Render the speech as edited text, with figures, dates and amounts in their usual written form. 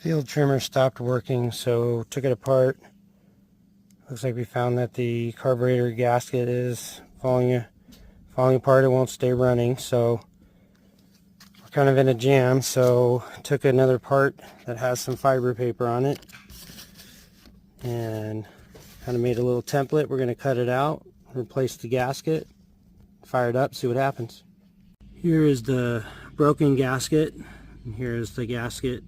Field trimmer stopped working, so took it apart. Looks like we found that the carburetor gasket is falling apart. It won't stay running, so we're kind of in a jam. So took another part that has some fiber paper on it and kind of made a little template. We're going to cut it out, replace the gasket, fire it up, see what happens. Here is the broken gasket, and here is the gasket